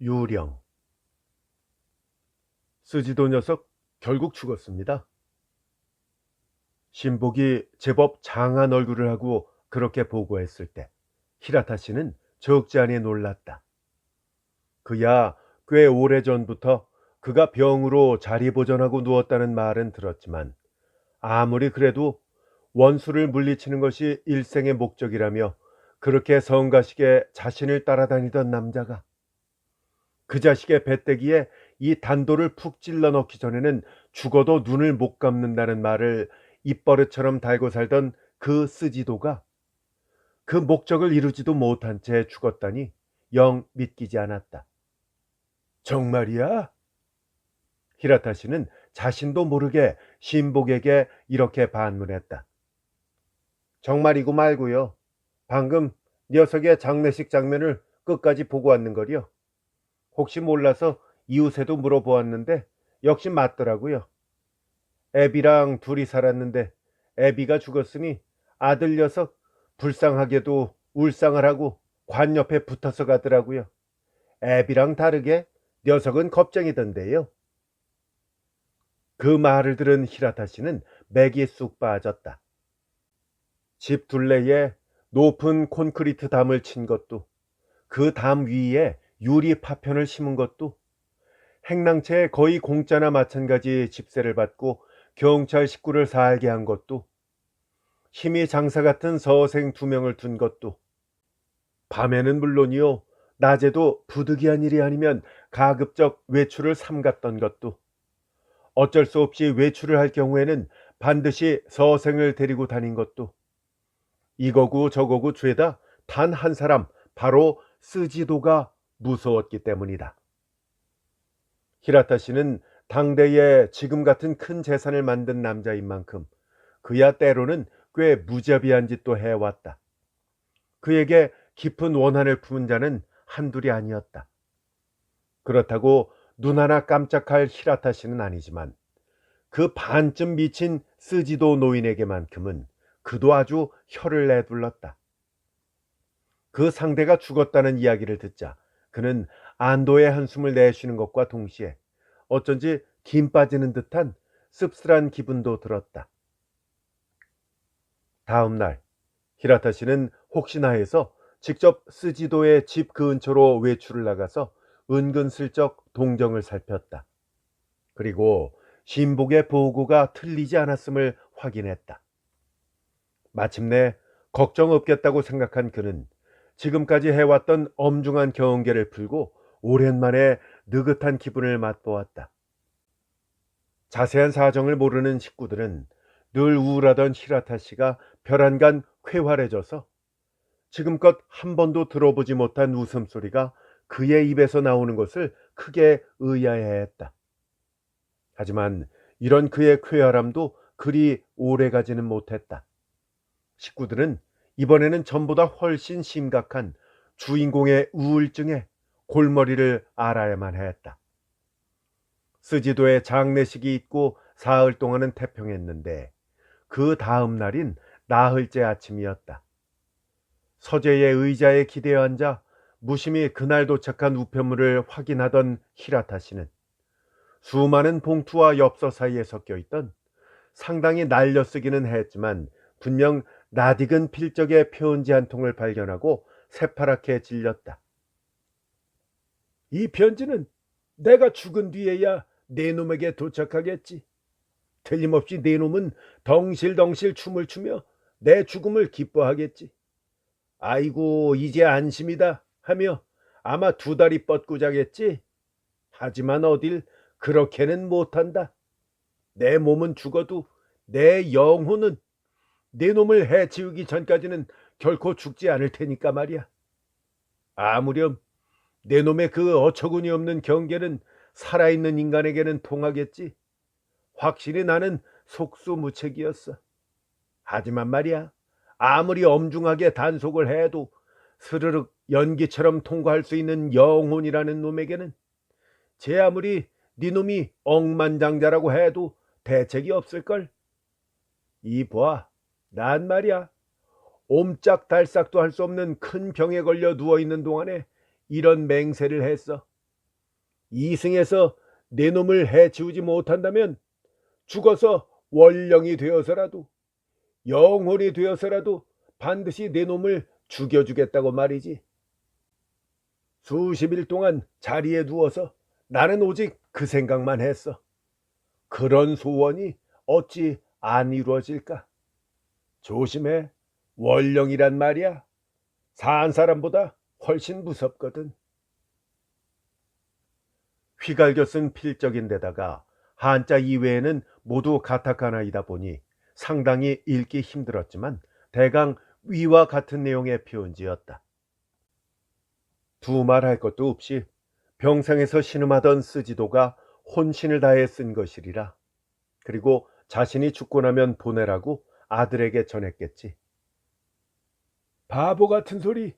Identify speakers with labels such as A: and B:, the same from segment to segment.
A: 유령. 스지도 녀석 결국 죽었습니다. 신복이 제법 장한 얼굴을 하고 그렇게 보고했을 때 히라타 씨는 적지 않이 놀랐다. 그야 꽤 오래전부터 그가 병으로 자리보전하고 누웠다는 말은 들었지만 아무리 그래도 원수를 물리치는 것이 일생의 목적이라며 그렇게 성가시게 자신을 따라다니던 남자가 그 자식의 배때기에 이 단도를 푹 찔러 넣기 전에는 죽어도 눈을 못 감는다는 말을 입버릇처럼 달고 살던 그 스지도가 그 목적을 이루지도 못한 채 죽었다니 영 믿기지 않았다. 정말이야? 히라타 씨는 자신도 모르게 신복에게 이렇게 반문했다. 정말이고 말고요. 방금 녀석의 장례식 장면을 끝까지 보고 왔는 거려. 혹시 몰라서 이웃에도 물어보았는데 역시 맞더라고요. 애비랑 둘이 살았는데 애비가 죽었으니 아들 녀석 불쌍하게도 울상을 하고 관 옆에 붙어서 가더라고요. 애비랑 다르게 녀석은 겁쟁이던데요. 그 말을 들은 히라타 씨는 맥이 쑥 빠졌다. 집 둘레에 높은 콘크리트 담을 친 것도, 그 담 위에 유리 파편을 심은 것도, 행랑채에 거의 공짜나 마찬가지 집세를 받고 경찰 식구를 살게 한 것도, 힘이 장사 같은 서생 2명을 둔 것도, 밤에는 물론이요, 낮에도 부득이한 일이 아니면 가급적 외출을 삼갔던 것도, 어쩔 수 없이 외출을 할 경우에는 반드시 서생을 데리고 다닌 것도, 이거고 저거고 죄다 단 한 사람, 바로 스지도가 무서웠기 때문이다. 히라타 씨는 당대에 지금 같은 큰 재산을 만든 남자인 만큼 그야 때로는 꽤 무자비한 짓도 해왔다. 그에게 깊은 원한을 품은 자는 한둘이 아니었다. 그렇다고 눈 하나 깜짝할 히라타 씨는 아니지만 그 반쯤 미친 스지도 노인에게만큼은 그도 아주 혀를 내둘렀다. 그 상대가 죽었다는 이야기를 듣자 그는 안도의 한숨을 내쉬는 것과 동시에 어쩐지 김 빠지는 듯한 씁쓸한 기분도 들었다. 다음 날 히라타 씨는 혹시나 해서 직접 스지도의 집 근처로 외출을 나가서 은근슬쩍 동정을 살폈다. 그리고 신복의 보고가 틀리지 않았음을 확인했다. 마침내 걱정 없겠다고 생각한 그는 지금까지 해왔던 엄중한 경계를 풀고 오랜만에 느긋한 기분을 맛보았다. 자세한 사정을 모르는 식구들은 늘 우울하던 히라타 씨가 별안간 쾌활해져서 지금껏 한 번도 들어보지 못한 웃음소리가 그의 입에서 나오는 것을 크게 의아해했다. 하지만 이런 그의 쾌활함도 그리 오래가지는 못했다. 식구들은 이번에는 전보다 훨씬 심각한 주인공의 우울증에 골머리를 앓아야만 했다. 스지도의 장례식이 있고 사흘 동안은 태평했는데 그 다음 날인 나흘째 아침이었다. 서재의 의자에 기대어 앉아 무심히 그날 도착한 우편물을 확인하던 히라타 씨는 수많은 봉투와 엽서 사이에 섞여 있던 상당히 날려쓰기는 했지만 분명 낯익은 필적의 편지 한 통을 발견하고 새파랗게 질렸다. 이 편지는 내가 죽은 뒤에야 네 놈에게 도착하겠지. 틀림없이 네 놈은 덩실덩실 춤을 추며 내 죽음을 기뻐하겠지. 아이고 이제 안심이다 하며 아마 2다리 뻗고 자겠지. 하지만 어딜 그렇게는 못한다. 내 몸은 죽어도 내 영혼은 네 놈을 해치우기 전까지는 결코 죽지 않을 테니까 말이야. 아무렴 네 놈의 그 어처구니 없는 경계는 살아있는 인간에게는 통하겠지. 확실히 나는 속수무책이었어. 하지만 말이야, 아무리 엄중하게 단속을 해도 스르륵 연기처럼 통과할 수 있는 영혼이라는 놈에게는 제 아무리 네 놈이 억만장자라고 해도 대책이 없을걸. 이 봐, 난 말이야, 옴짝달싹도 할 수 없는 큰 병에 걸려 누워있는 동안에 이런 맹세를 했어. 이승에서 내 놈을 해치우지 못한다면 죽어서 원령이 되어서라도 영혼이 되어서라도 반드시 내 놈을 죽여주겠다고 말이지. 수십 일 동안 자리에 누워서 나는 오직 그 생각만 했어. 그런 소원이 어찌 안 이루어질까? 조심해. 원령이란 말이야. 산 사람보다 훨씬 무섭거든. 휘갈겨 쓴 필적인데다가 한자 이외에는 모두 가타카나이다 보니 상당히 읽기 힘들었지만 대강 위와 같은 내용의 표현지였다. 두말할 것도 없이 병상에서 신음하던 스지도가 혼신을 다해 쓴 것이리라. 그리고 자신이 죽고 나면 보내라고 아들에게 전했겠지. 바보 같은 소리.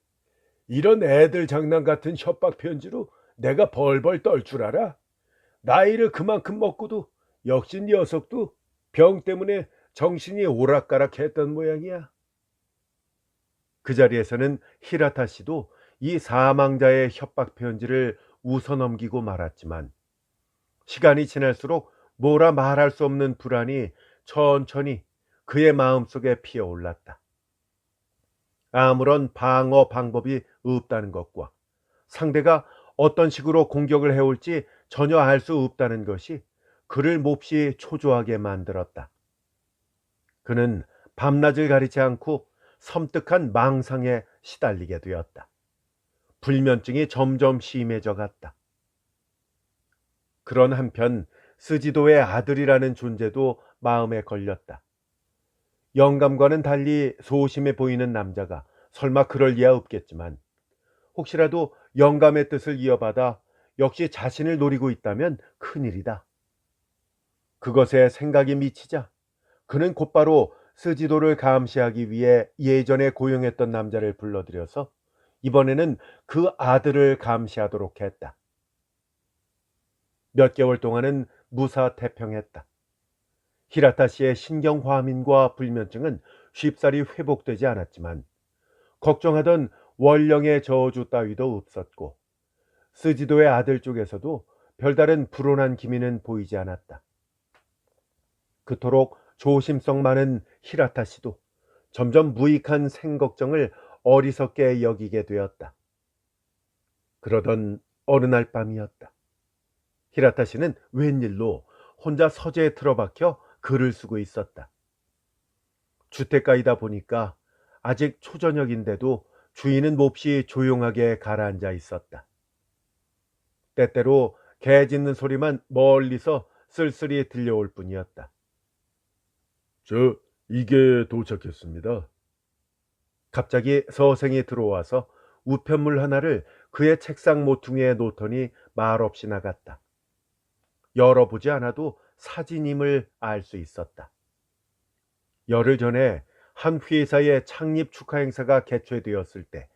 A: 이런 애들 장난 같은 협박 편지로 내가 벌벌 떨 줄 알아? 나이를 그만큼 먹고도 역시 녀석도 병 때문에 정신이 오락가락했던 모양이야. 그 자리에서는 히라타 씨도 이 사망자의 협박 편지를 웃어넘기고 말았지만 시간이 지날수록 뭐라 말할 수 없는 불안이 천천히 그의 마음속에 피어올랐다. 아무런 방어 방법이 없다는 것과 상대가 어떤 식으로 공격을 해올지 전혀 알 수 없다는 것이 그를 몹시 초조하게 만들었다. 그는 밤낮을 가리지 않고 섬뜩한 망상에 시달리게 되었다. 불면증이 점점 심해져 갔다. 그런 한편 스지도의 아들이라는 존재도 마음에 걸렸다. 영감과는 달리 소심해 보이는 남자가 설마 그럴 리야 없겠지만 혹시라도 영감의 뜻을 이어받아 역시 자신을 노리고 있다면 큰일이다. 그것에 생각이 미치자 그는 곧바로 스지도를 감시하기 위해 예전에 고용했던 남자를 불러들여서 이번에는 그 아들을 감시하도록 했다. 몇 개월 동안은 무사태평했다. 히라타 씨의 신경화민과 불면증은 쉽사리 회복되지 않았지만 걱정하던 원령의 저주 따위도 없었고 스지도의 아들 쪽에서도 별다른 불온한 기미는 보이지 않았다. 그토록 조심성 많은 히라타 씨도 점점 무익한 생걱정을 어리석게 여기게 되었다. 그러던 어느 날 밤이었다. 히라타 씨는 웬일로 혼자 서재에 틀어박혀 글을 쓰고 있었다. 주택가이다 보니까 아직 초저녁인데도 주인은 몹시 조용하게 가라앉아 있었다. 때때로 개 짖는 소리만 멀리서 쓸쓸히 들려올 뿐이었다. 이게 도착했습니다. 갑자기 서생이 들어와서 우편물 하나를 그의 책상 모퉁이에 놓더니 말없이 나갔다. 열어보지 않아도 사진임을 알 수 있었다. 열흘 전에 한 회사의 창립 축하 행사가 개최되었을 때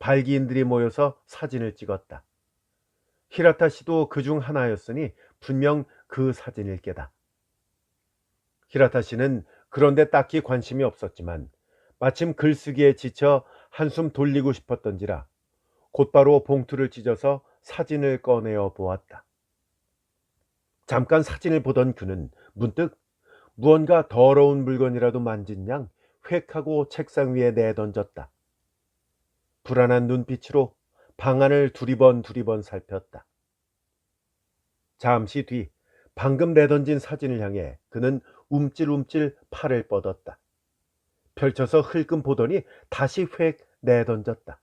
A: 발기인들이 모여서 사진을 찍었다. 히라타 씨도 그중 하나였으니 분명 그 사진일 게다. 히라타 씨는 그런데 딱히 관심이 없었지만 마침 글쓰기에 지쳐 한숨 돌리고 싶었던지라 곧바로 봉투를 찢어서 사진을 꺼내어 보았다. 잠깐 사진을 보던 그는 문득 무언가 더러운 물건이라도 만진 양 획하고 책상 위에 내던졌다. 불안한 눈빛으로 방안을 두리번 살폈다. 잠시 뒤 방금 내던진 사진을 향해 그는 움찔움찔 팔을 뻗었다. 펼쳐서 흘끔 보더니 다시 획 내던졌다.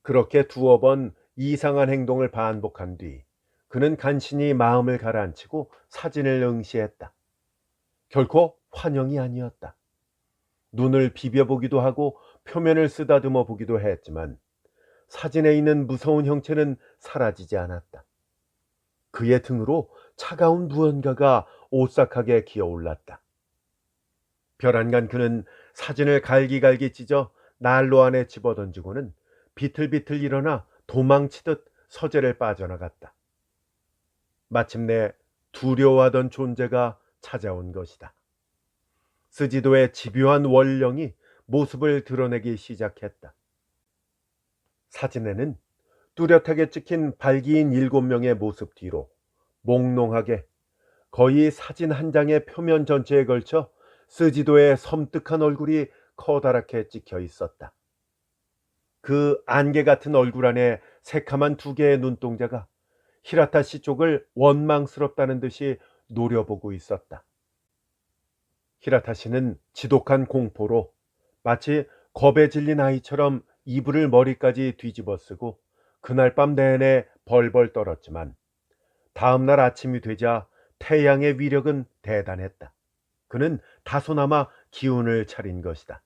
A: 그렇게 두어 번 이상한 행동을 반복한 뒤 그는 간신히 마음을 가라앉히고 사진을 응시했다. 결코 환영이 아니었다. 눈을 비벼보기도 하고 표면을 쓰다듬어 보기도 했지만 사진에 있는 무서운 형체는 사라지지 않았다. 그의 등으로 차가운 무언가가 오싹하게 기어올랐다. 벼랑간 그는 사진을 갈기갈기 찢어 난로 안에 집어던지고는 비틀비틀 일어나 도망치듯 서재를 빠져나갔다. 마침내 두려워하던 존재가 찾아온 것이다. 스지도의 집요한 원령이 모습을 드러내기 시작했다. 사진에는 뚜렷하게 찍힌 발기인 7명의 모습 뒤로 몽롱하게 거의 사진 한 장의 표면 전체에 걸쳐 스지도의 섬뜩한 얼굴이 커다랗게 찍혀 있었다. 그 안개 같은 얼굴 안에 새카만 2개의 눈동자가 히라타 씨 쪽을 원망스럽다는 듯이 노려보고 있었다. 히라타 씨는 지독한 공포로 마치 겁에 질린 아이처럼 이불을 머리까지 뒤집어 쓰고 그날 밤 내내 벌벌 떨었지만 다음날 아침이 되자 태양의 위력은 대단했다. 그는 다소나마 기운을 차린 것이다.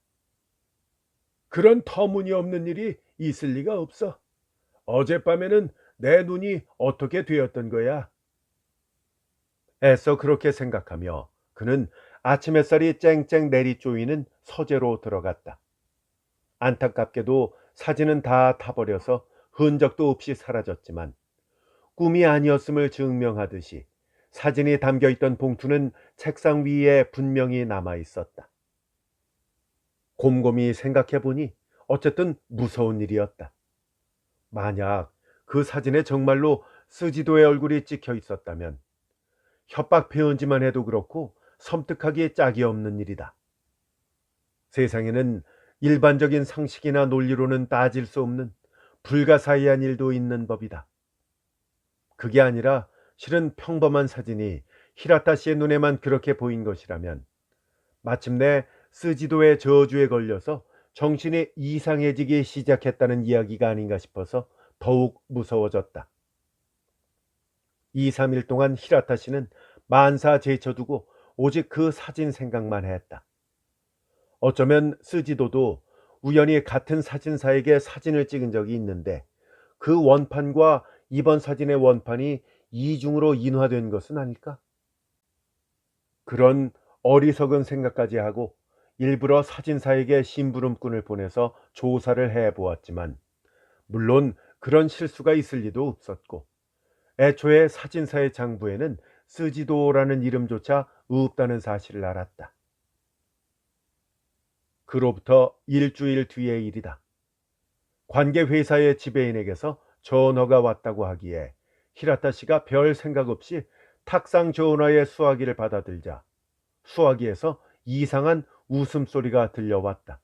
A: 그런 터무니없는 일이 있을 리가 없어. 어젯밤에는 내 눈이 어떻게 되었던 거야? 애써 그렇게 생각하며 그는 아침 햇살이 쨍쨍 내리쪼이는 서재로 들어갔다. 안타깝게도 사진은 다 타버려서 흔적도 없이 사라졌지만 꿈이 아니었음을 증명하듯이 사진이 담겨있던 봉투는 책상 위에 분명히 남아 있었다. 곰곰이 생각해보니 어쨌든 무서운 일이었다. 만약 그 사진에 정말로 스지도의 얼굴이 찍혀 있었다면 협박 표현지만 해도 그렇고 섬뜩하기 짝이 없는 일이다. 세상에는 일반적인 상식이나 논리로는 따질 수 없는 불가사의한 일도 있는 법이다. 그게 아니라 실은 평범한 사진이 히라타 씨의 눈에만 그렇게 보인 것이라면 마침내 스지도의 저주에 걸려서 정신이 이상해지기 시작했다는 이야기가 아닌가 싶어서 더욱 무서워졌다. 2, 3일 동안 히라타 씨는 만사 제쳐두고 오직 그 사진 생각만 했다. 어쩌면 스지도도 우연히 같은 사진사에게 사진을 찍은 적이 있는데 그 원판과 이번 사진의 원판이 이중으로 인화된 것은 아닐까? 그런 어리석은 생각까지 하고 일부러 사진사에게 심부름꾼을 보내서 조사를 해보았지만 물론 그런 실수가 있을 리도 없었고 애초에 사진사의 장부에는 스지도라는 이름조차 없다는 사실을 알았다. 그로부터 일주일 뒤의 일이다. 관계회사의 지배인에게서 전화가 왔다고 하기에 히라타 씨가 별 생각 없이 탁상 전화의 수화기를 받아들자 수화기에서 이상한 웃음소리가 들려왔다.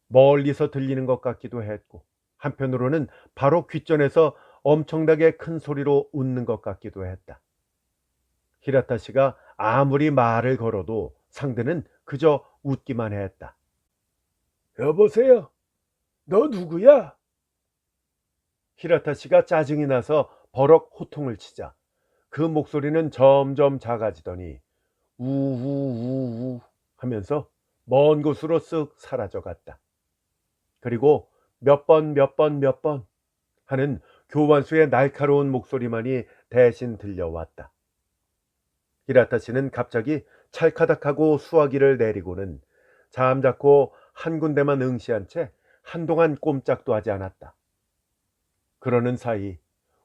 A: 멀리서 들리는 것 같기도 했고 한편으로는 바로 귓전에서 엄청나게 큰 소리로 웃는 것 같기도 했다. 히라타 씨가 아무리 말을 걸어도 상대는 그저 웃기만 했다. 여보세요? 너 누구야? 히라타 씨가 짜증이 나서 버럭 호통을 치자 그 목소리는 점점 작아지더니 우우우우 하면서 먼 곳으로 쓱 사라져갔다. 그리고 몇 번 하는 교환수의 날카로운 목소리만이 대신 들려왔다. 히라타 씨는 갑자기 찰카닥하고 수화기를 내리고는 잠자코 한 군데만 응시한 채 한동안 꼼짝도 하지 않았다. 그러는 사이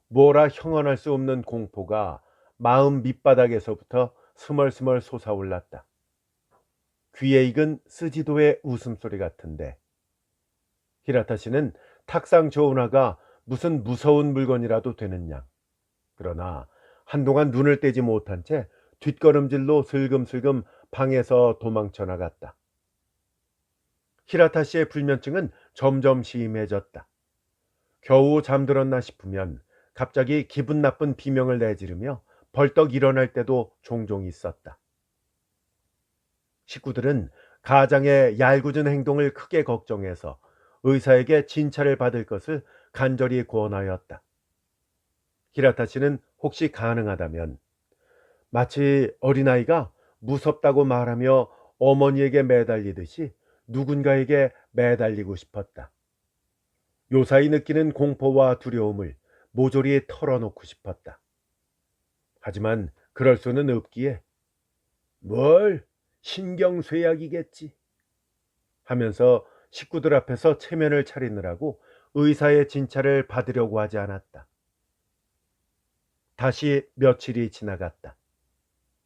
A: 뭐라 형언할 수 없는 공포가 마음 밑바닥에서부터 스멀스멀 솟아올랐다. 귀에 익은 스지도의 웃음소리 같은데 히라타 씨는 탁상 저운화가 무슨 무서운 물건이라도 되는 양. 그러나 한동안 눈을 떼지 못한 채 뒷걸음질로 슬금슬금 방에서 도망쳐 나갔다. 히라타 씨의 불면증은 점점 심해졌다. 겨우 잠들었나 싶으면 갑자기 기분 나쁜 비명을 내지르며 벌떡 일어날 때도 종종 있었다. 식구들은 가장의 얄궂은 행동을 크게 걱정해서 의사에게 진찰을 받을 것을 간절히 권하였다. 히라타 씨는 혹시 가능하다면 마치 어린아이가 무섭다고 말하며 어머니에게 매달리듯이 누군가에게 매달리고 싶었다. 요사이 느끼는 공포와 두려움을 모조리 털어놓고 싶었다. 하지만 그럴 수는 없기에 뭘 신경쇠약이겠지 하면서 식구들 앞에서 체면을 차리느라고 의사의 진찰을 받으려고 하지 않았다. 다시 며칠이 지나갔다.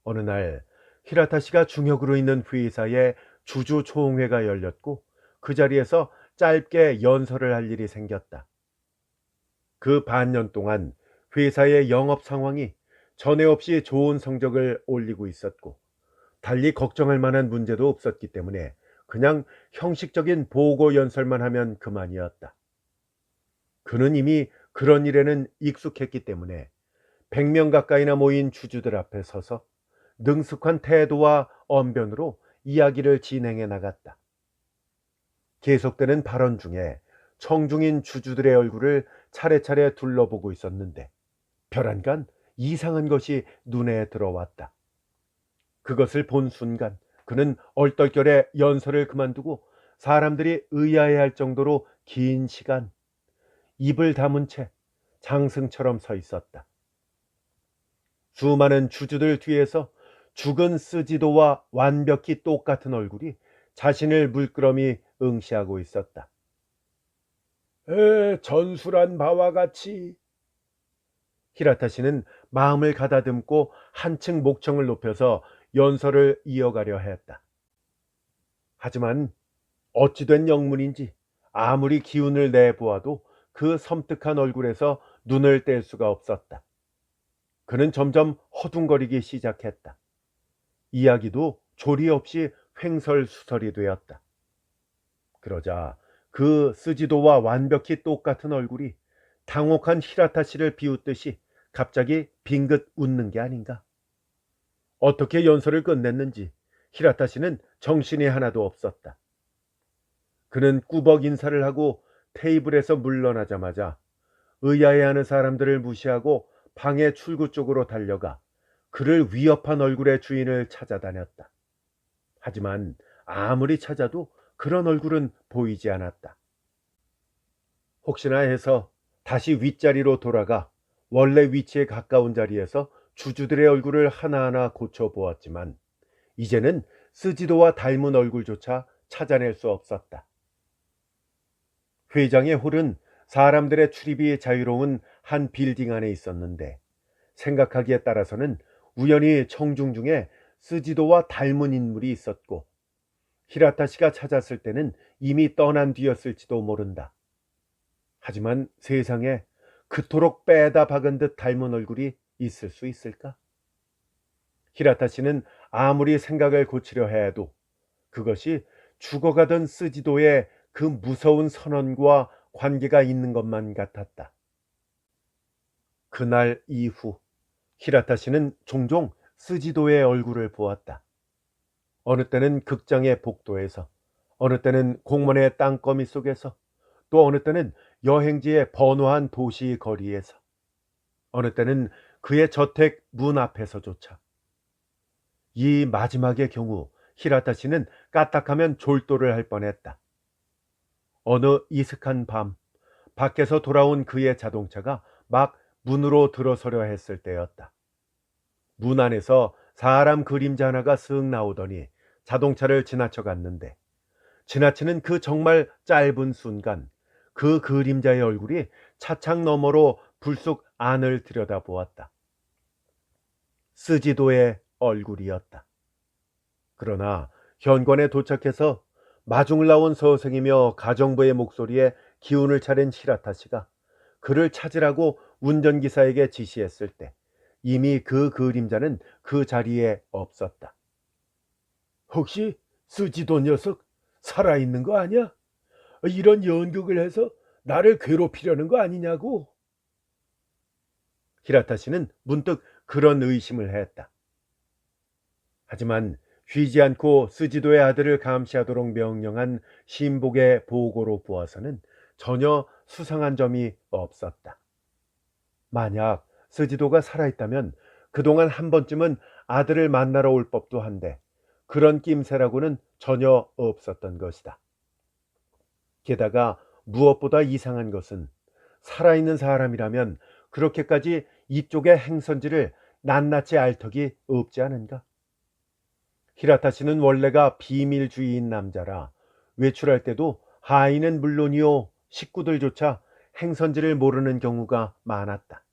A: 어느 날 히라타 씨가 중역으로 있는 회사에 주주총회가 열렸고 그 자리에서 짧게 연설을 할 일이 생겼다. 그 반년 동안 회사의 영업 상황이 전에 없이 좋은 성적을 올리고 있었고 달리 걱정할 만한 문제도 없었기 때문에 그냥 형식적인 보고 연설만 하면 그만이었다. 그는 이미 그런 일에는 익숙했기 때문에 100명 가까이나 모인 주주들 앞에 서서 능숙한 태도와 언변으로 이야기를 진행해 나갔다. 계속되는 발언 중에 청중인 주주들의 얼굴을 차례차례 둘러보고 있었는데 별안간 이상한 것이 눈에 들어왔다. 그것을 본 순간 그는 얼떨결에 연설을 그만두고 사람들이 의아해할 정도로 긴 시간 입을 다문 채 장승처럼 서 있었다. 수많은 주주들 뒤에서 죽은 스지도와 완벽히 똑같은 얼굴이 자신을 물끄러미 응시하고 있었다. 전술한 바와 같이. 히라타 씨는 마음을 가다듬고 한층 목청을 높여서 연설을 이어가려 했다. 하지만 어찌된 영문인지 아무리 기운을 내보아도 그 섬뜩한 얼굴에서 눈을 뗄 수가 없었다. 그는 점점 허둥거리기 시작했다. 이야기도 조리 없이 횡설수설이 되었다. 그러자 그 스지도와 완벽히 똑같은 얼굴이 당혹한 히라타 씨를 비웃듯이 갑자기 빙긋 웃는 게 아닌가. 어떻게 연설을 끝냈는지 히라타 씨는 정신이 하나도 없었다. 그는 꾸벅 인사를 하고 테이블에서 물러나자마자 의아해하는 사람들을 무시하고 방의 출구 쪽으로 달려가 그를 위협한 얼굴의 주인을 찾아다녔다. 하지만 아무리 찾아도 그런 얼굴은 보이지 않았다. 혹시나 해서 다시 윗자리로 돌아가 원래 위치에 가까운 자리에서 주주들의 얼굴을 하나하나 고쳐보았지만 이제는 스지도와 닮은 얼굴조차 찾아낼 수 없었다. 회장의 홀은 사람들의 출입이 자유로운 한 빌딩 안에 있었는데 생각하기에 따라서는 우연히 청중 중에 스지도와 닮은 인물이 있었고 히라타 씨가 찾았을 때는 이미 떠난 뒤였을지도 모른다. 하지만 세상에 그토록 빼다 박은 듯 닮은 얼굴이 있을 수 있을까? 히라타 씨는 아무리 생각을 고치려 해도 그것이 죽어가던 스지도의 그 무서운 선언과 관계가 있는 것만 같았다. 그날 이후 히라타 씨는 종종 스지도의 얼굴을 보았다. 어느 때는 극장의 복도에서, 어느 때는 공원의 땅거미 속에서, 또 어느 때는 여행지의 번화한 도시 거리에서, 어느 때는 그의 저택 문 앞에서조차. 이 마지막의 경우 히라타 씨는 까딱하면 졸도를 할 뻔했다. 어느 이슥한 밤, 밖에서 돌아온 그의 자동차가 막 문으로 들어서려 했을 때였다. 문 안에서 사람 그림자 하나가 슥 나오더니 자동차를 지나쳐 갔는데 지나치는 그 정말 짧은 순간 그 그림자의 얼굴이 차창 너머로 불쑥 안을 들여다보았다. 스지도의 얼굴이었다. 그러나 현관에 도착해서 마중을 나온 서생이며 가정부의 목소리에 기운을 차린 히라타 씨가 그를 찾으라고 운전기사에게 지시했을 때 이미 그 그림자는 그 자리에 없었다. 혹시 스지도 녀석 살아있는 거 아니야? 이런 연극을 해서 나를 괴롭히려는 거 아니냐고? 히라타 씨는 문득 그런 의심을 했다. 하지만 쉬지 않고 스지도의 아들을 감시하도록 명령한 신복의 보고로 보아서는 전혀 수상한 점이 없었다. 만약 스지도가 살아있다면 그동안 한 번쯤은 아들을 만나러 올 법도 한데 그런 낌새라고는 전혀 없었던 것이다. 게다가 무엇보다 이상한 것은 살아있는 사람이라면 그렇게까지 이쪽의 행선지를 낱낱이 알 턱이 없지 않은가? 히라타 씨는 원래가 비밀주의인 남자라 외출할 때도 하인은 물론이요 식구들조차 행선지를 모르는 경우가 많았다.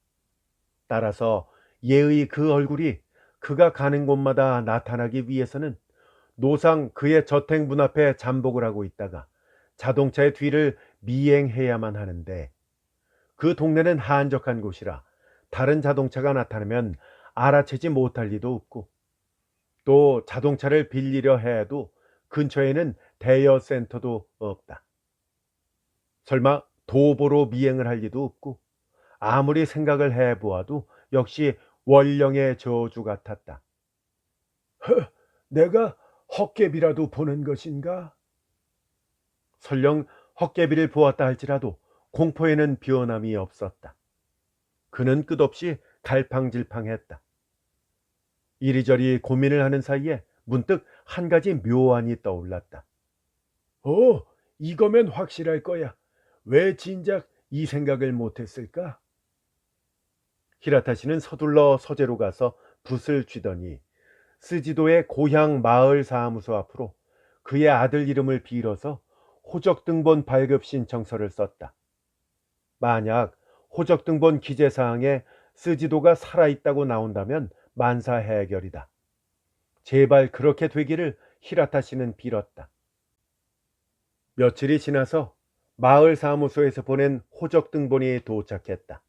A: 따라서 예의 그 얼굴이 그가 가는 곳마다 나타나기 위해서는 노상 그의 저택 문 앞에 잠복을 하고 있다가 자동차의 뒤를 미행해야만 하는데 그 동네는 한적한 곳이라 다른 자동차가 나타나면 알아채지 못할 리도 없고, 또 자동차를 빌리려 해도 근처에는 대여 센터도 없다. 설마 도보로 미행을 할 리도 없고, 아무리 생각을 해보아도 역시 원령의 저주 같았다. 내가 헛개비라도 보는 것인가? 설령 헛개비를 보았다 할지라도 공포에는 변함이 없었다. 그는 끝없이 갈팡질팡했다. 이리저리 고민을 하는 사이에 문득 한 가지 묘안이 떠올랐다. 이거면 확실할 거야. 왜 진작 이 생각을 못했을까? 히라타시는 서둘러 서재로 가서 붓을 쥐더니 스지도의 고향 마을 사무소 앞으로 그의 아들 이름을 빌어서 호적등본 발급 신청서를 썼다. 만약 호적등본 기재사항에 스지도가 살아있다고 나온다면 만사 해결이다. 제발 그렇게 되기를 히라타시는 빌었다. 며칠이 지나서 마을 사무소에서 보낸 호적등본이 도착했다.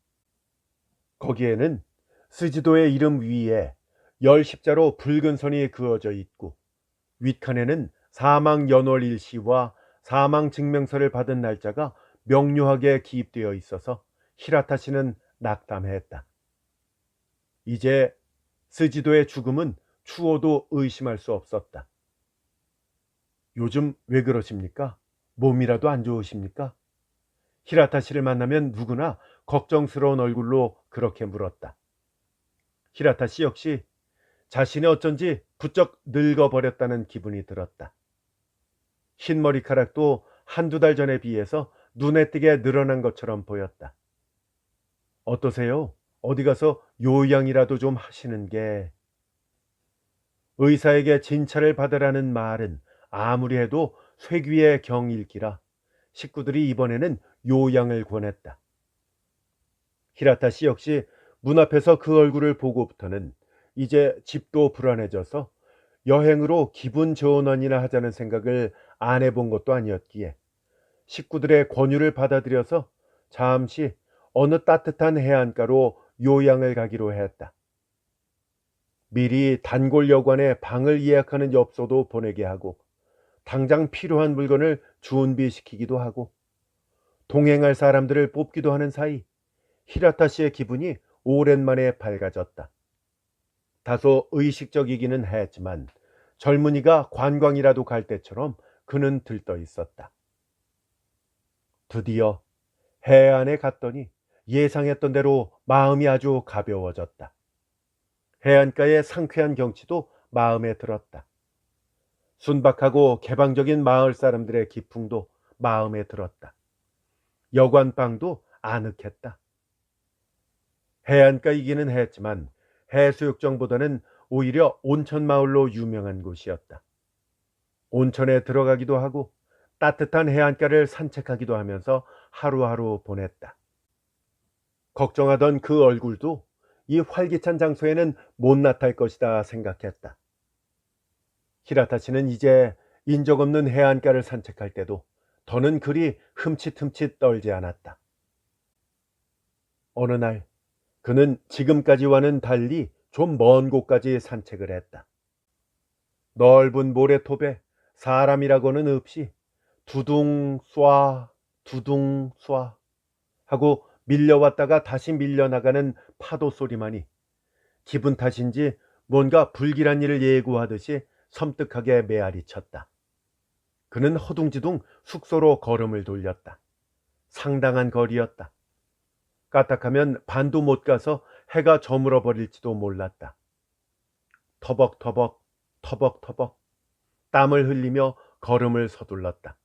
A: 거기에는 스지도의 이름 위에 열십자로 붉은 선이 그어져 있고, 윗칸에는 사망 연월 일시와 사망 증명서를 받은 날짜가 명료하게 기입되어 있어서 히라타시는 낙담했다. 이제 스지도의 죽음은 추호도 의심할 수 없었다. 요즘 왜 그러십니까? 몸이라도 안 좋으십니까? 히라타시를 만나면 누구나 걱정스러운 얼굴로 그렇게 물었다. 히라타시 역시 자신이 어쩐지 부쩍 늙어버렸다는 기분이 들었다. 흰 머리카락도 한두 달 전에 비해서 눈에 띄게 늘어난 것처럼 보였다. 어떠세요? 어디 가서 요양이라도 좀 하시는 게. 의사에게 진찰을 받으라는 말은 아무리 해도 쇠귀의 경일기라 식구들이 이번에는 요양을 권했다. 히라타시 역시 문 앞에서 그 얼굴을 보고부터는 이제 집도 불안해져서 여행으로 기분 전환이나 하자는 생각을 안 해본 것도 아니었기에 식구들의 권유를 받아들여서 잠시 어느 따뜻한 해안가로 요양을 가기로 했다. 미리 단골여관에 방을 예약하는 엽서도 보내게 하고 당장 필요한 물건을 준비시키기도 하고 동행할 사람들을 뽑기도 하는 사이 히라타시의 기분이 오랜만에 밝아졌다. 다소 의식적이기는 했지만 젊은이가 관광이라도 갈 때처럼 그는 들떠 있었다. 드디어 해안에 갔더니 예상했던 대로 마음이 아주 가벼워졌다. 해안가의 상쾌한 경치도 마음에 들었다. 순박하고 개방적인 마을 사람들의 기풍도 마음에 들었다. 여관방도 아늑했다. 해안가이기는 했지만 해수욕장보다는 오히려 온천마을로 유명한 곳이었다. 온천에 들어가기도 하고 따뜻한 해안가를 산책하기도 하면서 하루하루 보냈다. 걱정하던 그 얼굴도 이 활기찬 장소에는 못 나탈 것이다 생각했다. 히라타시는 이제 인적 없는 해안가를 산책할 때도 더는 그리 흠칫흠칫 떨지 않았다. 어느 날 그는 지금까지와는 달리 좀 먼 곳까지 산책을 했다. 넓은 모래톱에 사람이라고는 없이 두둥 쏴 두둥 쏴 하고 밀려왔다가 다시 밀려나가는 파도 소리만이 기분 탓인지 뭔가 불길한 일을 예고하듯이 섬뜩하게 메아리쳤다. 그는 허둥지둥 숙소로 걸음을 돌렸다. 상당한 거리였다. 까딱하면 반도 못 가서 해가 저물어 버릴지도 몰랐다. 터벅터벅 터벅터벅 땀을 흘리며 걸음을 서둘렀다.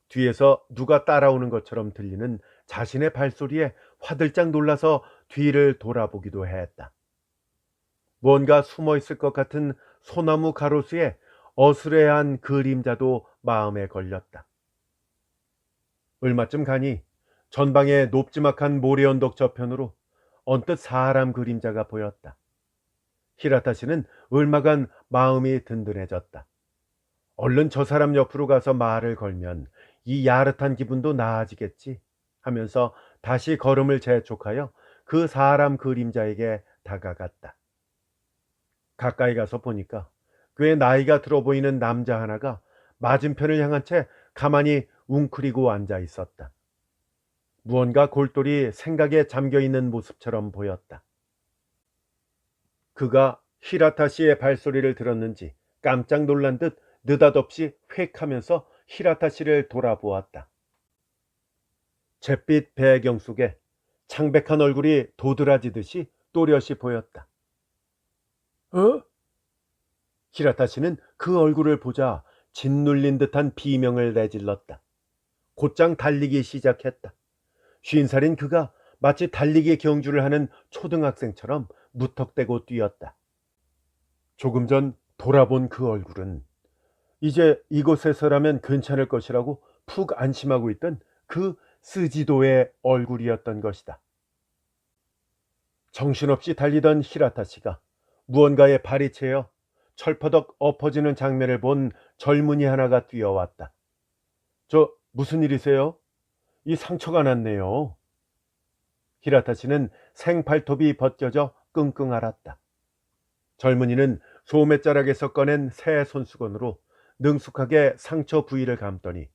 A: 뒤에서 누가 따라오는 것처럼 들리는 자신의 발소리에 화들짝 놀라서 뒤를 돌아보기도 했다. 뭔가 숨어 있을 것 같은 소나무 가로수에 어스레한 그림자도 마음에 걸렸다. 얼마쯤 가니 전방의 높지막한 모래언덕 저편으로 언뜻 사람 그림자가 보였다. 히라타시는 얼마간 마음이 든든해졌다. 얼른 저 사람 옆으로 가서 말을 걸면 이 야릇한 기분도 나아지겠지 하면서 다시 걸음을 재촉하여 그 사람 그림자에게 다가갔다. 가까이 가서 보니까 꽤 나이가 들어 보이는 남자 하나가 맞은편을 향한 채 가만히 웅크리고 앉아 있었다. 무언가 골똘히 생각에 잠겨 있는 모습처럼 보였다. 그가 히라타 씨의 발소리를 들었는지 깜짝 놀란 듯 느닷없이 획 하면서 히라타 씨를 돌아보았다. 잿빛 배경 속에 창백한 얼굴이 도드라지듯이 또렷이 보였다. 어? 히라타 씨는 그 얼굴을 보자 짓눌린 듯한 비명을 내질렀다. 곧장 달리기 시작했다. 50살인 그가 마치 달리기 경주를 하는 초등학생처럼 무턱대고 뛰었다. 조금 전 돌아본 그 얼굴은 이제 이곳에서라면 괜찮을 것이라고 푹 안심하고 있던 그 스지도의 얼굴이었던 것이다. 정신없이 달리던 히라타 씨가 무언가에 발이 채여 철퍼덕 엎어지는 장면을 본 젊은이 하나가 뛰어왔다. 저 무슨 일이세요? 이 상처가 났네요. 히라타 씨는 생발톱이 벗겨져 끙끙 앓았다. 젊은이는 소매자락에서 꺼낸 새 손수건으로 능숙하게 상처 부위를 감더니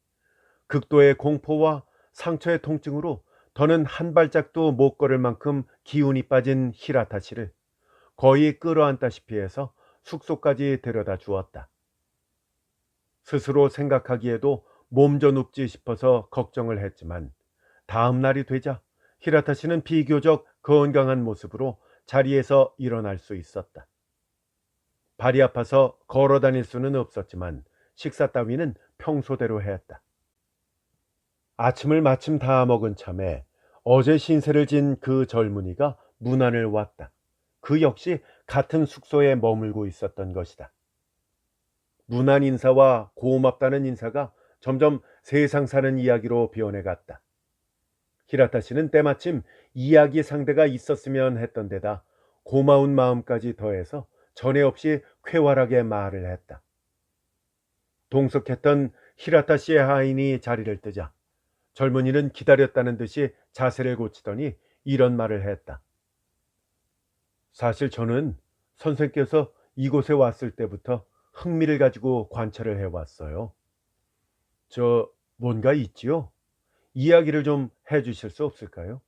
A: 극도의 공포와 상처의 통증으로 더는 한 발짝도 못 걸을 만큼 기운이 빠진 히라타 씨를 거의 끌어안다시피 해서 숙소까지 데려다 주었다. 스스로 생각하기에도 몸져 눕지 싶어서 걱정을 했지만 다음 날이 되자 히라타 씨는 비교적 건강한 모습으로 자리에서 일어날 수 있었다. 발이 아파서 걸어 다닐 수는 없었지만 식사 따위는 평소대로 했다. 아침을 마침 다 먹은 참에 어제 신세를 진 그 젊은이가 문 안을 왔다. 그 역시 같은 숙소에 머물고 있었던 것이다. 문 안 인사와 고맙다는 인사가 점점 세상 사는 이야기로 변해갔다. 히라타 씨는 때마침 이야기 상대가 있었으면 했던 데다 고마운 마음까지 더해서 전에 없이 쾌활하게 말을 했다. 동석했던 히라타 씨의 하인이 자리를 뜨자 젊은이는 기다렸다는 듯이 자세를 고치더니 이런 말을 했다. 사실 저는 선생께서 이곳에 왔을 때부터 흥미를 가지고 관찰을 해왔어요. 저 뭔가 있지요? 이야기를 좀 해주실 수 없을까요?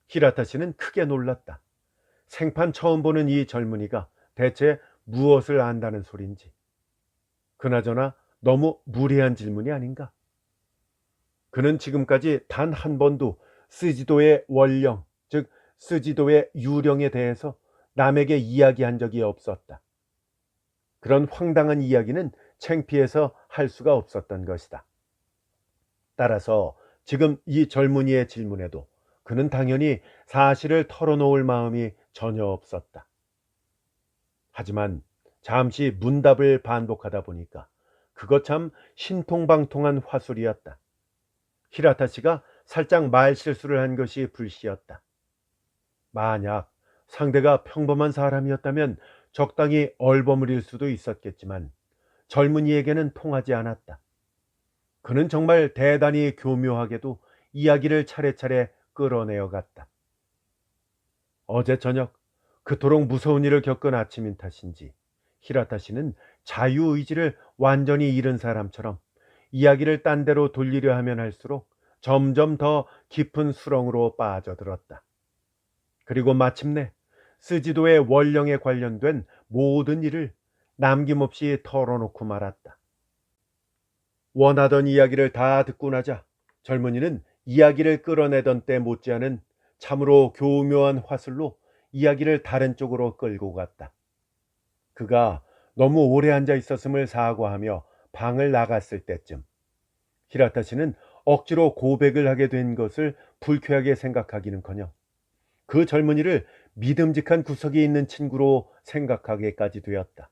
A: 히라타 씨는 크게 놀랐다. 생판 처음 보는 이 젊은이가 대체 무엇을 안다는 소린지. 그나저나 너무 무례한 질문이 아닌가? 그는 지금까지 단 한 번도 스지도의 원령, 즉 스지도의 유령에 대해서 남에게 이야기한 적이 없었다. 그런 황당한 이야기는 창피해서 할 수가 없었던 것이다. 따라서 지금 이 젊은이의 질문에도 그는 당연히 사실을 털어놓을 마음이 전혀 없었다. 하지만 잠시 문답을 반복하다 보니까 그것 참 신통방통한 화술이었다. 히라타 씨가 살짝 말실수를 한 것이 불시였다. 만약 상대가 평범한 사람이었다면 적당히 얼버무릴 수도 있었겠지만 젊은이에게는 통하지 않았다. 그는 정말 대단히 교묘하게도 이야기를 차례차례 끌어내어 갔다. 어제 저녁 그토록 무서운 일을 겪은 아침인 탓인지 히라타 씨는 자유의지를 완전히 잃은 사람처럼 이야기를 딴 데로 돌리려 하면 할수록 점점 더 깊은 수렁으로 빠져들었다. 그리고 마침내 스지도의 원령에 관련된 모든 일을 남김없이 털어놓고 말았다. 원하던 이야기를 다 듣고 나자 젊은이는 이야기를 끌어내던 때 못지않은 참으로 교묘한 화술로 이야기를 다른 쪽으로 끌고 갔다. 그가 너무 오래 앉아 있었음을 사과하며 방을 나갔을 때쯤 히라타 씨는 억지로 고백을 하게 된 것을 불쾌하게 생각하기는커녕 그 젊은이를 믿음직한 구석이 있는 친구로 생각하게까지 되었다.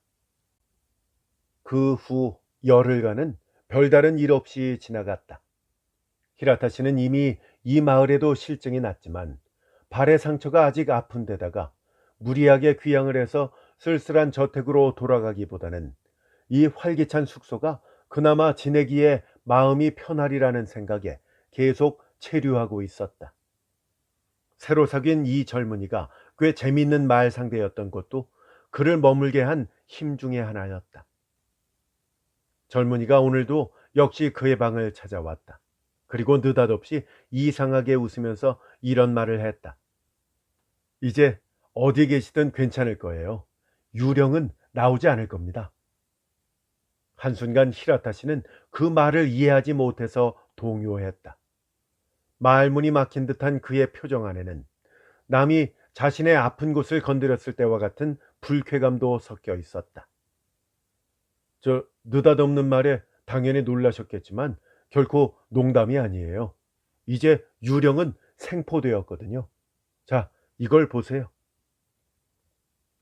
A: 그 후 열흘간은 별다른 일 없이 지나갔다. 히라타 씨는 이미 이 마을에도 실증이 났지만 발의 상처가 아직 아픈 데다가 무리하게 귀향을 해서 쓸쓸한 저택으로 돌아가기보다는 이 활기찬 숙소가 그나마 지내기에 마음이 편하리라는 생각에 계속 체류하고 있었다. 새로 사귄 이 젊은이가 꽤 재미있는 말 상대였던 것도 그를 머물게 한 힘 중의 하나였다. 젊은이가 오늘도 역시 그의 방을 찾아왔다. 그리고 느닷없이 이상하게 웃으면서 이런 말을 했다. 이제 어디 계시든 괜찮을 거예요. 유령은 나오지 않을 겁니다. 한순간 히라타 씨는 그 말을 이해하지 못해서 동요했다. 말문이 막힌 듯한 그의 표정 안에는 남이 자신의 아픈 곳을 건드렸을 때와 같은 불쾌감도 섞여 있었다. 저 느닷없는 말에 당연히 놀라셨겠지만 결코 농담이 아니에요. 이제 유령은 생포되었거든요. 자, 이걸 보세요.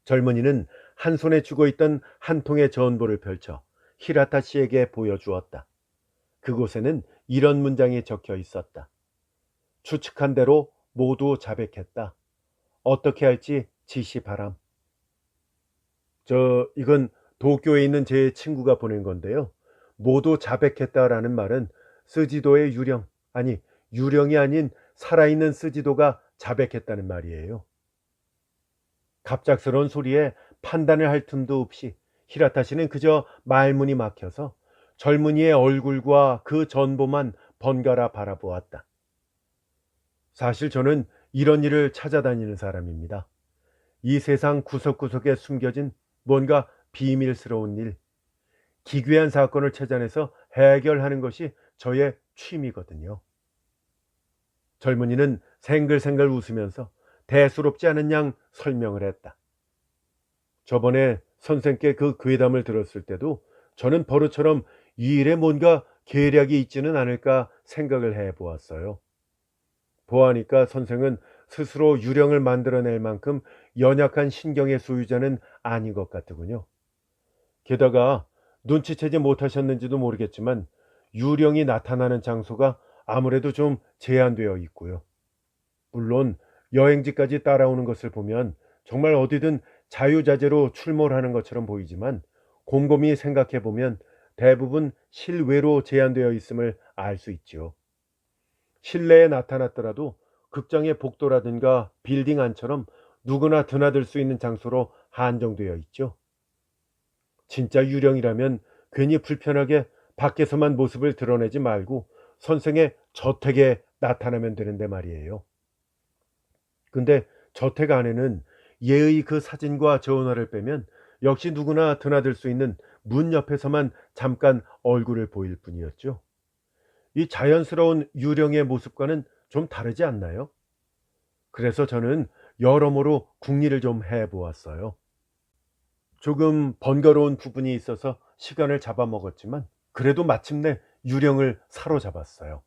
A: 젊은이는 한 손에 쥐고 있던 한 통의 전보를 펼쳐 히라타 씨에게 보여주었다. 그곳에는 이런 문장이 적혀 있었다. 추측한 대로 모두 자백했다. 어떻게 할지 지시 바람. 이건 도쿄에 있는 제 친구가 보낸 건데요. 모두 자백했다라는 말은 스지도의 유령, 아니 유령이 아닌 살아있는 스지도가 자백했다는 말이에요. 갑작스러운 소리에 판단을 할 틈도 없이 히라타 씨는 그저 말문이 막혀서 젊은이의 얼굴과 그 전보만 번갈아 바라보았다. 사실 저는 이런 일을 찾아다니는 사람입니다. 이 세상 구석구석에 숨겨진 뭔가 비밀스러운 일, 기괴한 사건을 찾아내서 해결하는 것이 저의 취미거든요. 젊은이는 생글생글 웃으면서 대수롭지 않은 양 설명을 했다. 저번에 선생께 그 괴담을 들었을 때도 저는 버릇처럼 이 일에 뭔가 계략이 있지는 않을까 생각을 해보았어요. 보아하니까 선생은 스스로 유령을 만들어낼 만큼 연약한 신경의 소유자는 아닌 것 같더군요. 게다가 눈치채지 못하셨는지도 모르겠지만 유령이 나타나는 장소가 아무래도 좀 제한되어 있고요. 물론 여행지까지 따라오는 것을 보면 정말 어디든 자유자재로 출몰하는 것처럼 보이지만 곰곰이 생각해 보면 대부분 실외로 제한되어 있음을 알 수 있지요. 실내에 나타났더라도 극장의 복도라든가 빌딩 안처럼 누구나 드나들 수 있는 장소로 한정되어 있죠. 진짜 유령이라면 괜히 불편하게 밖에서만 모습을 드러내지 말고 선생의 저택에 나타나면 되는데 말이에요. 근데 저택 안에는 예의 그 사진과 전화를 빼면 역시 누구나 드나들 수 있는 문 옆에서만 잠깐 얼굴을 보일 뿐이었죠. 이 자연스러운 유령의 모습과는 좀 다르지 않나요? 그래서 저는 여러모로 궁리를 좀 해보았어요. 조금 번거로운 부분이 있어서 시간을 잡아먹었지만 그래도 마침내 유령을 사로잡았어요.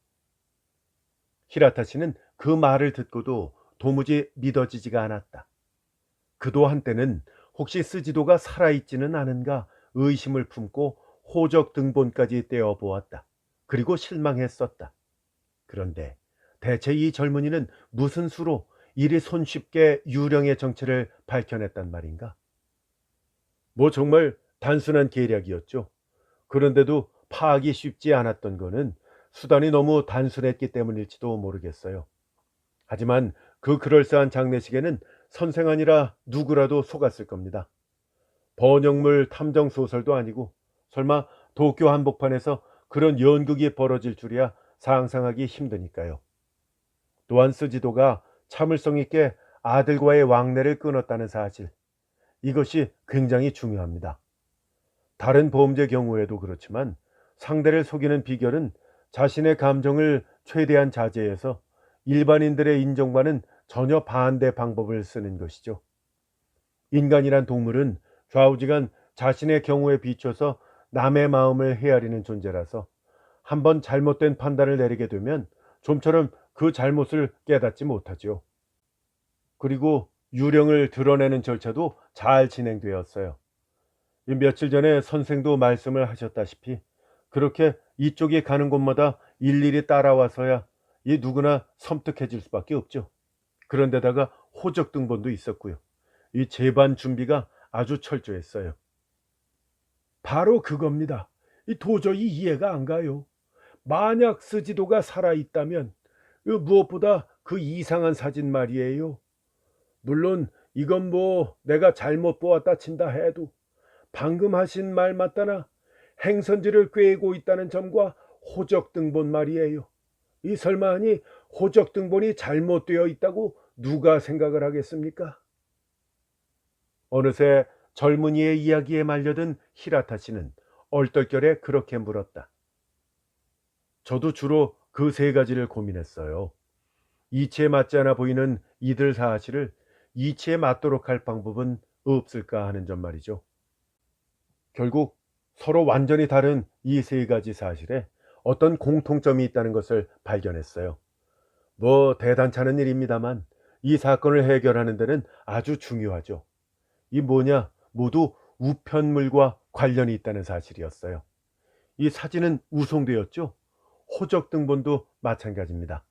A: 히라타 씨는 그 말을 듣고도 도무지 믿어지지가 않았다. 그도 한때는 혹시 스지도가 살아있지는 않은가 의심을 품고 호적 등본까지 떼어보았다. 그리고 실망했었다. 그런데 대체 이 젊은이는 무슨 수로 이리 손쉽게 유령의 정체를 밝혀냈단 말인가? 뭐 정말 단순한 계략이었죠. 그런데도 파악이 쉽지 않았던 거는 수단이 너무 단순했기 때문일지도 모르겠어요. 하지만 그 그럴싸한 장례식에는 선생 아니라 누구라도 속았을 겁니다. 번역물 탐정 소설도 아니고 설마 도쿄 한복판에서 그런 연극이 벌어질 줄이야 상상하기 힘드니까요. 또한 스지도가 참을성 있게 아들과의 왕래를 끊었다는 사실, 이것이 굉장히 중요합니다. 다른 범죄 경우에도 그렇지만 상대를 속이는 비결은 자신의 감정을 최대한 자제해서 일반인들의 인정과는 전혀 반대 방법을 쓰는 것이죠. 인간이란 동물은 좌우지간 자신의 경우에 비춰서 남의 마음을 헤아리는 존재라서 한번 잘못된 판단을 내리게 되면 좀처럼 그 잘못을 깨닫지 못하죠. 그리고 유령을 드러내는 절차도 잘 진행되었어요. 며칠 전에 선생도 말씀을 하셨다시피 그렇게 이쪽이 가는 곳마다 일일이 따라와서야 이 누구나 섬뜩해질 수밖에 없죠. 그런데다가 호적 등본도 있었고요. 이 재반 준비가 아주 철저했어요. 바로 그겁니다. 도저히 이해가 안 가요. 만약 스지도가 살아있다면 무엇보다 그 이상한 사진 말이에요. 물론 이건 뭐 내가 잘못 보았다 친다 해도 방금 하신 말 맞다나 행선지를 꿰고 있다는 점과 호적 등본 말이에요. 이 설마 하니 호적 등본이 잘못되어 있다고 누가 생각을 하겠습니까? 어느새 젊은이의 이야기에 말려든 히라타 씨는 얼떨결에 그렇게 물었다. 저도 주로 그 세 가지를 고민했어요. 이치에 맞지 않아 보이는 이들 사실을 이치에 맞도록 할 방법은 없을까 하는 점 말이죠. 결국 서로 완전히 다른 이 세 가지 사실에 어떤 공통점이 있다는 것을 발견했어요. 뭐 대단찮은 일입니다만 이 사건을 해결하는 데는 아주 중요하죠. 이 뭐냐? 모두 우편물과 관련이 있다는 사실이었어요. 이 사진은 우송되었죠. 호적 등본도 마찬가지입니다.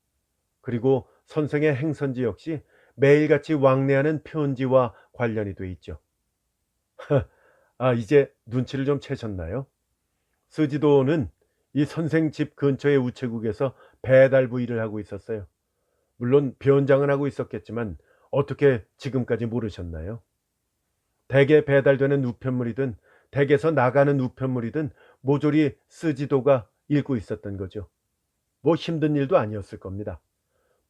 A: 그리고 선생의 행선지 역시 매일같이 왕래하는 편지와 관련이 돼 있죠. 이제 눈치를 좀 채셨나요? 스지도는 이 선생 집 근처의 우체국에서 배달부 일을 하고 있었어요. 물론 변장은 하고 있었겠지만 어떻게 지금까지 모르셨나요? 댁에 배달되는 우편물이든 댁에서 나가는 우편물이든 모조리 스지도가 읽고 있었던 거죠. 뭐 힘든 일도 아니었을 겁니다.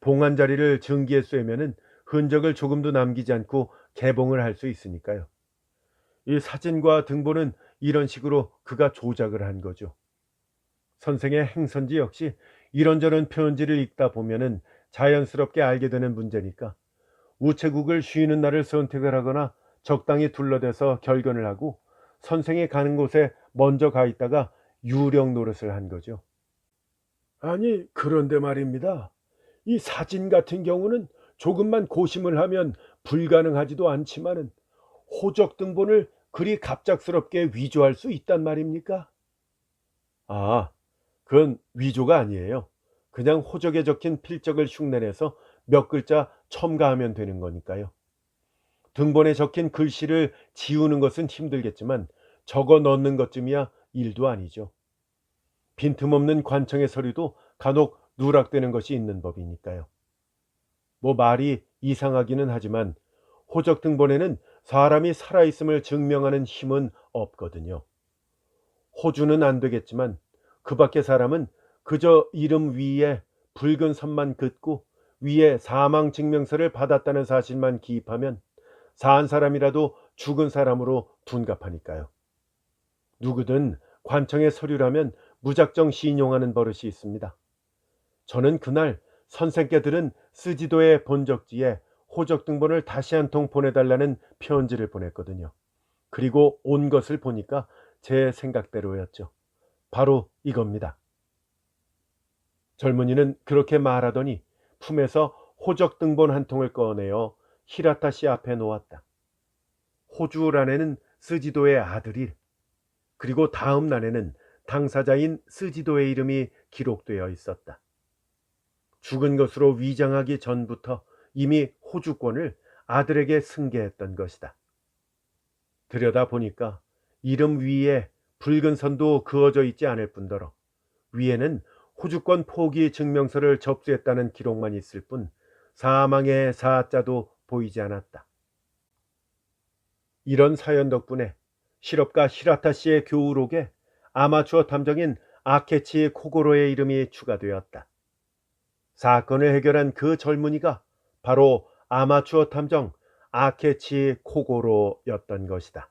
A: 봉한 자리를 증기에 쐬면은 흔적을 조금도 남기지 않고 개봉을 할 수 있으니까요. 이 사진과 등본은 이런 식으로 그가 조작을 한 거죠. 선생의 행선지 역시 이런저런 편지를 읽다 보면은 자연스럽게 알게 되는 문제니까 우체국을 쉬는 날을 선택을 하거나 적당히 둘러대서 결견을 하고 선생이 가는 곳에 먼저 가 있다가 유령 노릇을 한 거죠. 아니, 그런데 말입니다. 이 사진 같은 경우는 조금만 고심을 하면 불가능하지도 않지만은 호적 등본을 그리 갑작스럽게 위조할 수 있단 말입니까? 아, 그건 위조가 아니에요. 그냥 호적에 적힌 필적을 흉내내서 몇 글자 첨가하면 되는 거니까요. 등본에 적힌 글씨를 지우는 것은 힘들겠지만 적어 넣는 것쯤이야 일도 아니죠. 빈틈없는 관청의 서류도 간혹 누락되는 것이 있는 법이니까요. 뭐 말이 이상하기는 하지만 호적 등본에는 사람이 살아있음을 증명하는 힘은 없거든요. 호주는 안 되겠지만 그 밖의 사람은 그저 이름 위에 붉은 선만 긋고 위에 사망증명서를 받았다는 사실만 기입하면 산 사람이라도 죽은 사람으로 둔갑하니까요. 누구든 관청의 서류라면 무작정 신용하는 버릇이 있습니다. 저는 그날 선생께 들은 스지도의 본적지에 호적 등본을 다시 한 통 보내달라는 편지를 보냈거든요. 그리고 온 것을 보니까 제 생각대로였죠. 바로 이겁니다. 젊은이는 그렇게 말하더니 품에서 호적 등본 한 통을 꺼내어 히라타 씨 앞에 놓았다. 호주란에는 스지도의 아들이, 그리고 다음 난에는 당사자인 스지도의 이름이 기록되어 있었다. 죽은 것으로 위장하기 전부터 이미 호주권을 아들에게 승계했던 것이다. 들여다보니까 이름 위에 붉은 선도 그어져 있지 않을 뿐더러 위에는 호주권 포기 증명서를 접수했다는 기록만 있을 뿐 사망의 사자도 보이지 않았다. 이런 사연 덕분에 실업가 히라타 씨의 교우록에 아마추어 탐정인 아케치 코고로의 이름이 추가되었다. 사건을 해결한 그 젊은이가 바로 아마추어 탐정 아케치 코고로였던 것이다.